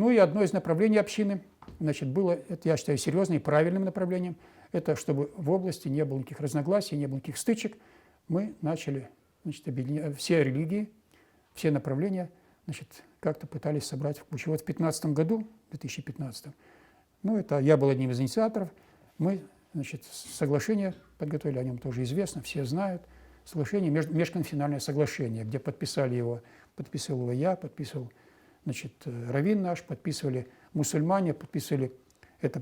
Ну и одно из направлений общины, значит, было, это, я считаю, серьезным и правильным направлением, это чтобы в области не было никаких разногласий, не было никаких стычек. Мы начали, значит, объединять все религии, все направления, значит, как-то пытались собрать в кучу. Вот в 2015 году, 2015, ну, это я был одним из инициаторов, мы, значит, соглашение подготовили, о нем тоже известно, все знают, соглашение, межконфессиональное соглашение, где подписали его, подписывал его я, подписывал, значит, раввин наш, подписывали мусульмане, подписывали, это,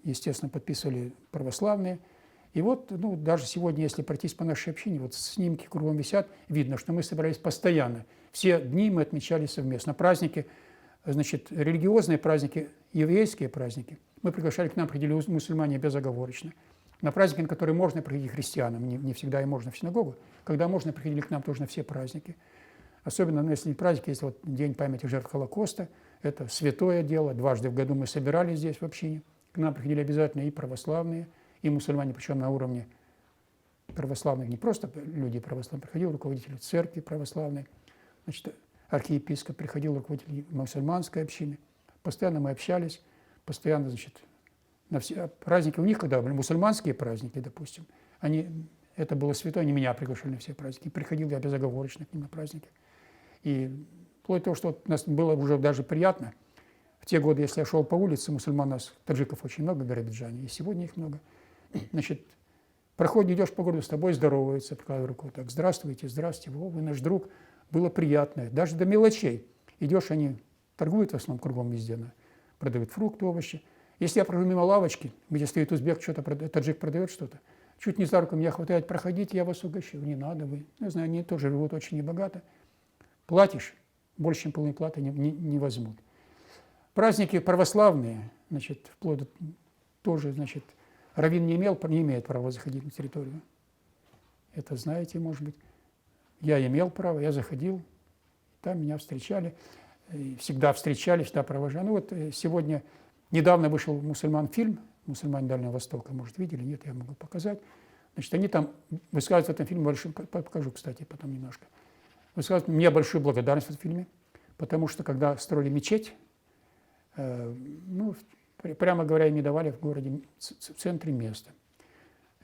естественно, подписывали православные. И вот, ну, даже сегодня, если пройтись по нашей общине, вот снимки кругом висят, видно, что мы собирались постоянно. Все дни мы отмечали совместно. Праздники, значит, религиозные праздники, еврейские праздники. Мы приглашали к нам, приходили мусульмане безоговорочно. На праздники, на которые можно приходить христианам, не всегда и можно в синагогу, когда можно, приходили к нам тоже на все праздники. Особенно, ну, если не праздники, если вот День памяти жертв Холокоста, это святое дело. Дважды в году мы собирались здесь в общине. К нам приходили обязательно и православные, и мусульмане, причем на уровне православных, не просто люди православные, приходил руководитель церкви православной, значит, архиепископ, приходил руководитель мусульманской общины. Постоянно мы общались, постоянно, значит, на все праздники у них, когда были мусульманские праздники, допустим, это было святое, они меня приглашали на все праздники. Приходил я безоговорочно к ним на праздники. И вплоть до того, что у нас было уже даже приятно. В те годы, если я шел по улице, мусульман у нас, таджиков очень много в Биробиджане, и сегодня их много. Значит, проходишь, идешь по городу, с тобой здороваются, прикладывая руку, так, здравствуйте, здравствуйте, вы наш друг. Было приятно, даже до мелочей. Идешь, они торгуют в основном кругом везде, продают фрукты, овощи. Если я прохожу мимо лавочки, где стоит узбек, что-то таджик продает что-то, чуть не за руку меня хватает, проходите, я вас угощу. Не надо, вы. Я знаю, они тоже живут очень небогато. Платишь, больше, чем полной платы не возьмут. Праздники православные, значит, вплоть до тоже, значит, раввин не имеет права заходить на территорию. Это знаете, может быть. Я имел право, я заходил, там меня встречали, всегда встречали, всегда провожали. Ну вот сегодня, недавно вышел мусульман фильм «Мусульмане Дальнего Востока», может, видели? Нет, я могу показать. Значит, они там высказывают в этом фильме большую, покажу, кстати, потом немножко, высказывают мне большую благодарность в этом фильме, потому что, когда строили мечеть, ну, прямо говоря, им не давали в городе, в центре места.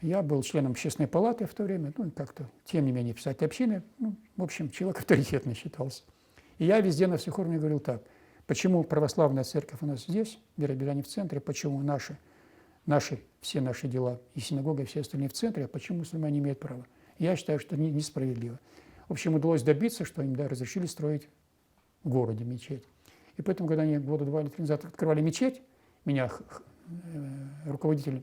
Я был членом общественной палаты в то время, ну, как-то, тем не менее, писатель общины, ну, в общем, человек авторитетный считался. И я везде на всех уровнях говорил так, почему православная церковь у нас здесь, в Биробиджане в центре, почему все наши дела, и синагога, и все остальные в центре, а почему мусульмане имеют право? Я считаю, что несправедливо. В общем, удалось добиться, что им разрешили строить в городе мечеть. И поэтому, когда они года 2 или 3 назад открывали мечеть, меня руководитель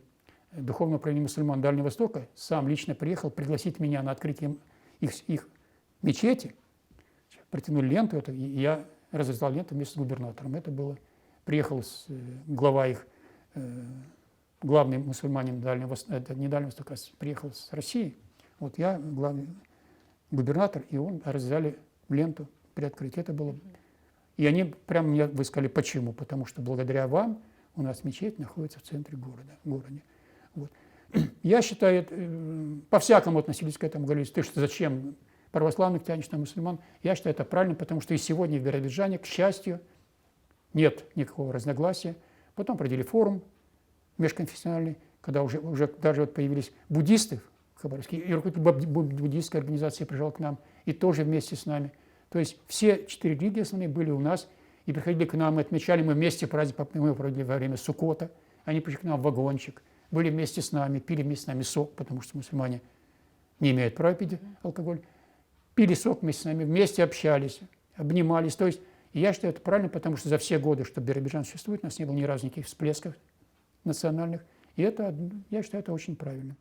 Духовного управления мусульман Дальнего Востока сам лично приехал пригласить меня на открытие их мечети. Протянули ленту, и я разрезал ленту вместе с губернатором. Это было. Приехал глава их, главный мусульманин Дальнего Востока, это не Дальнего Востока, приехал с России. Вот я, главный губернатор, и он разрезали ленту при открытии. Это было. И они прямо мне высказали, почему. Потому что благодаря вам у нас мечеть находится в центре города. Вот. Я считаю, по-всякому относились к этому, говорили, ты что, зачем православных тянешь на мусульман? Я считаю, это правильно, потому что и сегодня в Биробиджане, к счастью, нет никакого разногласия. Потом провели форум межконфессиональный, когда уже даже вот появились буддисты в Хабаровске, и руководитель буддистской организации приезжал к нам, и тоже вместе с нами. То есть все 4 религии основные были у нас, и приходили к нам, мы отмечали, мы вместе праздник, мы проводили во время Суккота, они пришли к нам в вагончик, были вместе с нами, пили вместе с нами сок, потому что мусульмане не имеют права пить алкоголь. Пили сок вместе с нами, вместе общались, обнимались. То есть я считаю, это правильно, потому что за все годы, что Биробиджан существует, у нас не было ни разу никаких всплесков национальных. И это, я считаю, это очень правильно.